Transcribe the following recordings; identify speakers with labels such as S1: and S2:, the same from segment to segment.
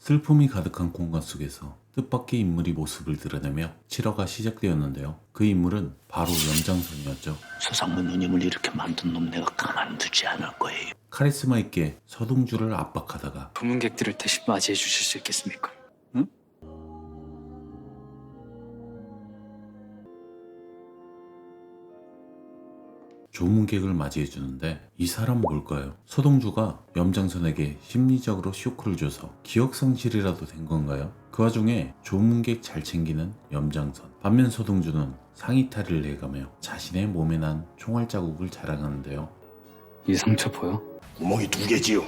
S1: 슬픔이 가득한 공간 속에서 뜻밖의 인물이 모습을 드러내며 7화가 시작되었는데요. 그 인물은 바로 염장선이었죠.
S2: 서상문 누님을 이렇게 만든 놈 내가 가만두지 않을 거예요.
S1: 카리스마 있게 서동주를 압박하다가
S3: 방문객들을 대신 맞이해 주실 수 있겠습니까? 응?
S1: 조문객을 맞이해주는데 이 사람 뭘까요? 서동주가 염장선에게 심리적으로 쇼크를 줘서 기억상실이라도 된 건가요? 그 와중에 조문객 잘 챙기는 염장선, 반면 서동주는 상의 탈의를 해가며 자신의 몸에 난 총알 자국을 자랑하는데요.
S3: 이 상처 보여?
S2: 구멍이 2개지요.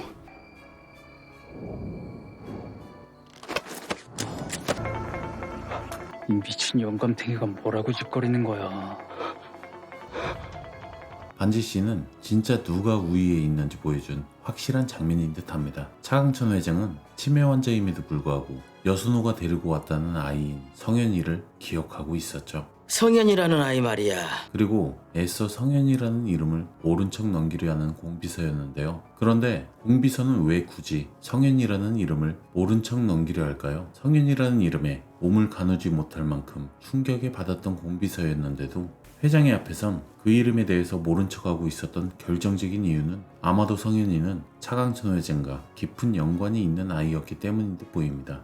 S3: 이 미친 영감탱이가 뭐라고 짓거리는 거야.
S1: 반지 씨는 진짜 누가 우위에 있는지 보여준 확실한 장면인 듯 합니다. 차강천 회장은 치매 환자임에도 불구하고 여순호가 데리고 왔다는 아이인 성현이를 기억하고 있었죠.
S4: 성현이라는 아이 말이야.
S1: 그리고 애써 성현이라는 이름을 모른 척 넘기려 하는 공비서였는데요. 그런데 공비서는 왜 굳이 성현이라는 이름을 모른 척 넘기려 할까요? 성현이라는 이름에 몸을 가누지 못할 만큼 충격에 받았던 공비서였는데도 회장의 앞에선 그 이름에 대해서 모른 척하고 있었던 결정적인 이유는 아마도 성현이는 차강천 회장과 깊은 연관이 있는 아이였기 때문인 듯 보입니다.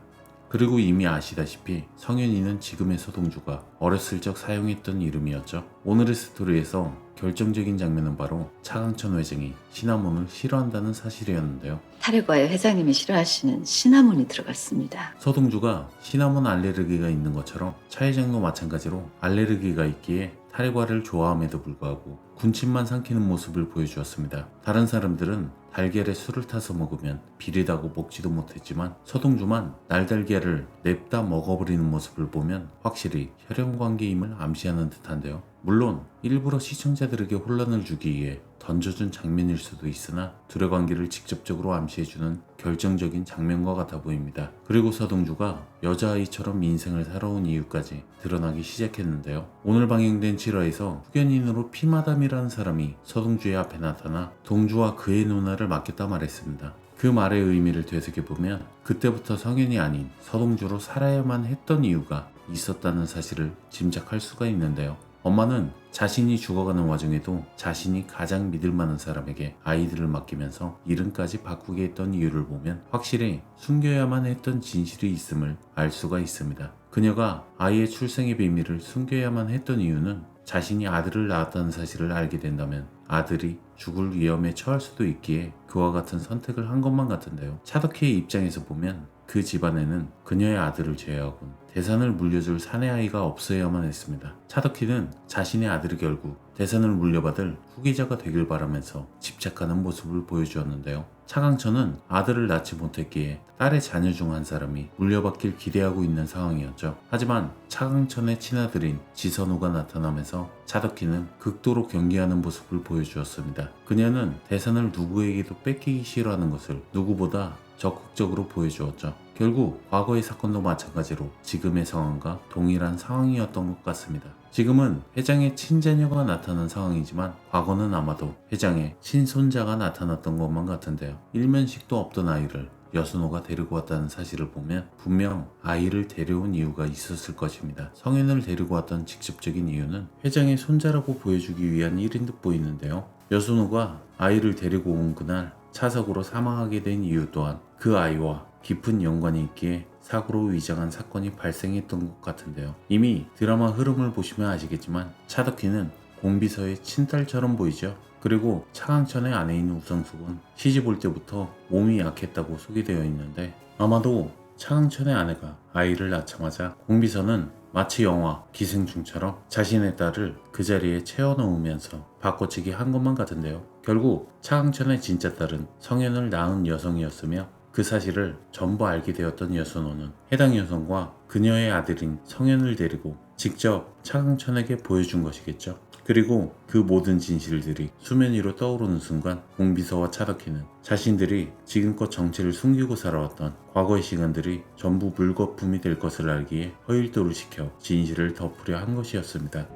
S1: 그리고 이미 아시다시피 성현이는 지금의 서동주가 어렸을 적 사용했던 이름이었죠. 오늘의 스토리에서 결정적인 장면은 바로 차강천 회장이 시나몬을 싫어한다는 사실이었는데요.
S5: 탈의과에 회장님이 싫어하시는 시나몬이 들어갔습니다.
S1: 서동주가 시나몬 알레르기가 있는 것처럼 차 회장도 마찬가지로 알레르기가 있기에 탈의과를 좋아함에도 불구하고 군침만 삼키는 모습을 보여주었습니다. 다른 사람들은 달걀에 술을 타서 먹으면 비리다고 먹지도 못했지만 서동주만 날달걀을 냅다 먹어버리는 모습을 보면 확실히 혈연관계임을 암시하는 듯한데요. 물론 일부러 시청자들에게 혼란을 주기 위해 던져준 장면일 수도 있으나 둘의 관계를 직접적으로 암시해주는 결정적인 장면과 같아 보입니다. 그리고 서동주가 여자아이처럼 인생을 살아온 이유까지 드러나기 시작했는데요. 오늘 방영된 7화에서 후견인으로 피마담이라는 사람이 서동주의 앞에 나타나 동주와 그의 누나를 맡겠다 말했습니다. 그 말의 의미를 되새겨보면 그때부터 성현이 아닌 서동주로 살아야만 했던 이유가 있었다는 사실을 짐작할 수가 있는데요. 엄마는 자신이 죽어가는 와중에도 자신이 가장 믿을 만한 사람에게 아이들을 맡기면서 이름까지 바꾸게 했던 이유를 보면 확실히 숨겨야만 했던 진실이 있음을 알 수가 있습니다. 그녀가 아이의 출생의 비밀을 숨겨야만 했던 이유는 자신이 아들을 낳았다는 사실을 알게 된다면 아들이 죽을 위험에 처할 수도 있기에 그와 같은 선택을 한 것만 같은데요. 차덕희의 입장에서 보면 그 집안에는 그녀의 아들을 제외하곤 대산을 물려줄 사내 아이가 없어야만 했습니다. 차덕희는 자신의 아들이 결국 대산을 물려받을 후계자가 되길 바라면서 집착하는 모습을 보여주었는데요. 차강천은 아들을 낳지 못했기에 딸의 자녀 중 한 사람이 물려받길 기대하고 있는 상황이었죠. 하지만 차강천의 친아들인 지선우가 나타나면서 차덕희는 극도로 경계하는 모습을 보여주었습니다. 그녀는 대산을 누구에게도 뺏기기 싫어하는 것을 누구보다 적극적으로 보여주었죠. 결국 과거의 사건도 마찬가지로 지금의 상황과 동일한 상황이었던 것 같습니다. 지금은 회장의 친자녀가 나타난 상황이지만 과거는 아마도 회장의 친손자가 나타났던 것만 같은데요. 일면식도 없던 아이를 여순호가 데리고 왔다는 사실을 보면 분명 아이를 데려온 이유가 있었을 것입니다. 성현을 데리고 왔던 직접적인 이유는 회장의 손자라고 보여주기 위한 일인 듯 보이는데요. 여순호가 아이를 데리고 온 그날 차석으로 사망하게 된 이유 또한 그 아이와 깊은 연관이 있기에 사고로 위장한 사건이 발생했던 것 같은데요. 이미 드라마 흐름을 보시면 아시겠지만 차덕희는 공비서의 친딸처럼 보이죠. 그리고 차강천의 아내인 우성숙은 시집 올 때부터 몸이 약했다고 소개되어 있는데 아마도 차강천의 아내가 아이를 낳자마자 공비서는 마치 영화 기생충처럼 자신의 딸을 그 자리에 채워넣으면서 바꿔치기 한 것만 같은데요. 결국 차강천의 진짜 딸은 성현을 낳은 여성이었으며 그 사실을 전부 알게 되었던 여순호는 해당 여성과 그녀의 아들인 성현을 데리고 직접 차강천에게 보여준 것이겠죠. 그리고 그 모든 진실들이 수면 위로 떠오르는 순간 공비서와 차덕희는 자신들이 지금껏 정체를 숨기고 살아왔던 과거의 시간들이 전부 물거품이 될 것을 알기에 허일도를 시켜 진실을 덮으려 한 것이었습니다.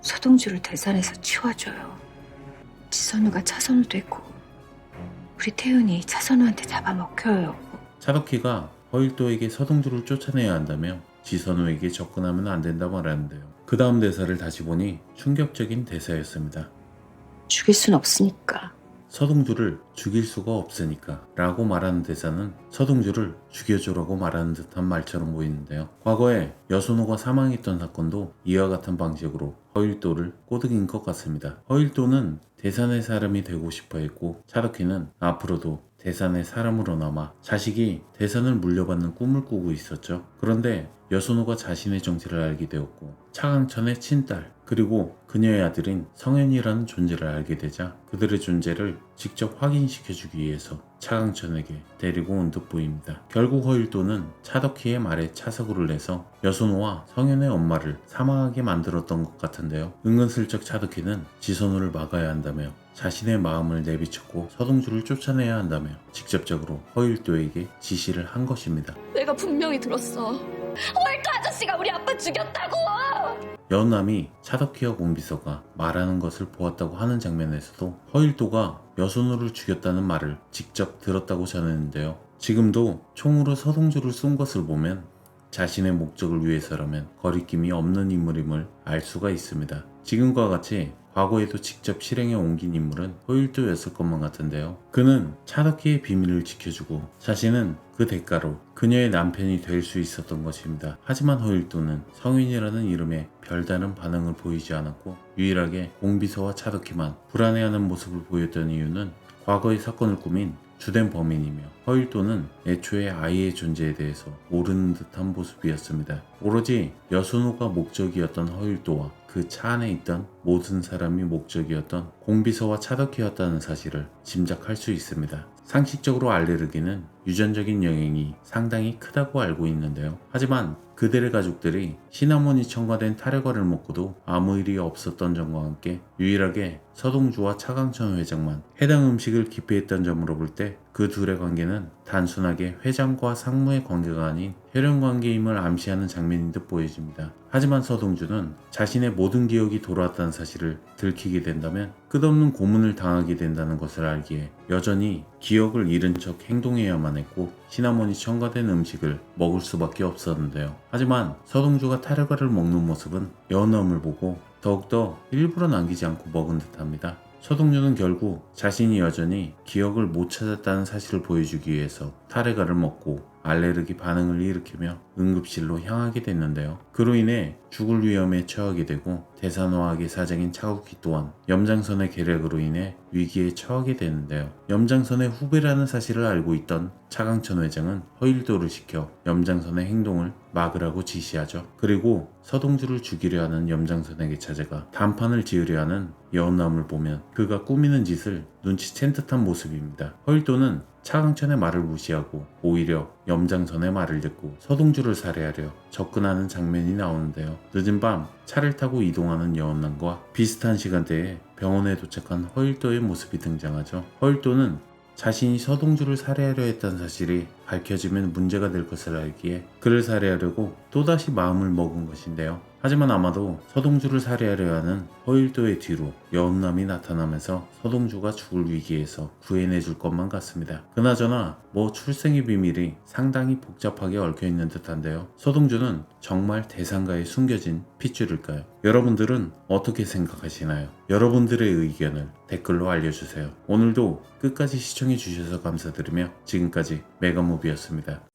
S5: 서동주를 대산에서 치워줘요. 지선우가 차선우 되고 우리 태윤이 차선우한테 잡아먹혀요.
S1: 차덕희가 허일도에게 서동주를 쫓아내야 한다며 지선우에게 접근하면 안 된다 말하는데요. 그 다음 대사를 다시 보니 충격적인 대사였습니다.
S5: 죽일 순 없으니까.
S1: 서동주를 죽일 수가 없으니까 라고 말하는 대사는 서동주를 죽여주라고 말하는 듯한 말처럼 보이는데요. 과거에 여순호가 사망했던 사건도 이와 같은 방식으로 허일도를 꼬드긴 것 같습니다. 허일도는 대산의 사람이 되고 싶어 했고 차덕희는 앞으로도 대산의 사람으로 남아 자식이 대산을 물려받는 꿈을 꾸고 있었죠. 그런데 여순호가 자신의 정체를 알게 되었고 차강천의 친딸 그리고 그녀의 아들인 성현이라는 존재를 알게 되자 그들의 존재를 직접 확인시켜주기 위해서 차강천에게 데리고 온 듯 보입니다. 결국 허일도는 차덕희의 말에 차석을 내서 여순호와 성현의 엄마를 사망하게 만들었던 것 같은데요. 은근슬쩍 차덕희는 지선우를 막아야 한다며 자신의 마음을 내비쳤고 서동주를 쫓아내야 한다며 직접적으로 허일도에게 지시를 한 것입니다.
S6: 내가 분명히 들었어. 헐도 아저씨가 우리 아빠 죽였다고!
S1: 여운남이 차덕희와 공비서가 말하는 것을 보았다고 하는 장면에서도 허일도가 여순호를 죽였다는 말을 직접 들었다고 전했는데요. 지금도 총으로 서동주를 쏜 것을 보면 자신의 목적을 위해서라면 거리낌이 없는 인물임을 알 수가 있습니다. 지금과 같이 과거에도 직접 실행에 옮긴 인물은 허일도였을 것만 같은데요. 그는 차덕희의 비밀을 지켜주고 자신은 그 대가로 그녀의 남편이 될 수 있었던 것입니다. 하지만 허일도는 성윤이라는 이름에 별다른 반응을 보이지 않았고 유일하게 공비서와 차덕희만 불안해하는 모습을 보였던 이유는 과거의 사건을 꾸민 주된 범인이며 허일도는 애초에 아이의 존재에 대해서 모르는 듯한 모습이었습니다. 오로지 여순호가 목적이었던 허일도와 그 차 안에 있던 모든 사람이 목적이었던 공비서와 차덕희였다는 사실을 짐작할 수 있습니다. 상식적으로 알레르기는 유전적인 영향이 상당히 크다고 알고 있는데요. 하지만 그들의 가족들이 시나몬이 첨가된 타레과를 먹고도 아무 일이 없었던 점과 함께 유일하게 서동주와 차강천 회장만 해당 음식을 기피했던 점으로 볼 때 그 둘의 관계는 단순하게 회장과 상무의 관계가 아닌 혈연 관계임을 암시하는 장면인 듯 보여집니다. 하지만 서동주는 자신의 모든 기억이 돌아왔다는 사실을 들키게 된다면 끝없는 고문을 당하게 된다는 것을 알기에 여전히 기억을 잃은 척 행동해야만 했고 시나몬이 첨가된 음식을 먹을 수밖에 없었는데요. 하지만 서동주가 타레과를 먹는 모습은 여운남을 보고 더욱더 일부러 남기지 않고 먹은 듯합니다. 서동주는 결국 자신이 여전히 기억을 못 찾았다는 사실을 보여주기 위해서 타레과를 먹고 알레르기 반응을 일으키며 응급실로 향하게 됐는데요. 그로 인해 죽을 위험에 처하게 되고 대산화학의 사장인 차국희 또한 염장선의 계략으로 인해 위기에 처하게 되는데요. 염장선의 후배라는 사실을 알고 있던 차강천 회장은 허일도를 시켜 염장선의 행동을 막으라고 지시하죠. 그리고 서동주를 죽이려 하는 염장선에게 찾아가 단판을 지으려 하는 여운남을 보면 그가 꾸미는 짓을 눈치챈 듯한 모습입니다. 허일도는 차강천의 말을 무시하고 오히려 염장선의 말을 듣고 서동주를 살해하려 접근하는 장면이 나오는데요. 늦은 밤 차를 타고 이동하는 여운남과 비슷한 시간대에 병원에 도착한 허일도의 모습이 등장하죠. 허일도는 자신이 서동주를 살해하려 했다는 사실이 밝혀지면 문제가 될 것을 알기에 그를 살해하려고 또다시 마음을 먹은 것인데요. 하지만 아마도 서동주를 살해하려 하는 허일도의 뒤로 여운남이 나타나면서 서동주가 죽을 위기에서 구해내줄 것만 같습니다. 그나저나 출생의 비밀이 상당히 복잡하게 얽혀있는 듯한데요. 서동주는 정말 대상가에 숨겨진 핏줄일까요? 여러분들은 어떻게 생각하시나요? 여러분들의 의견을 댓글로 알려주세요. 오늘도 끝까지 시청해주셔서 감사드리며 지금까지 메가무비였습니다.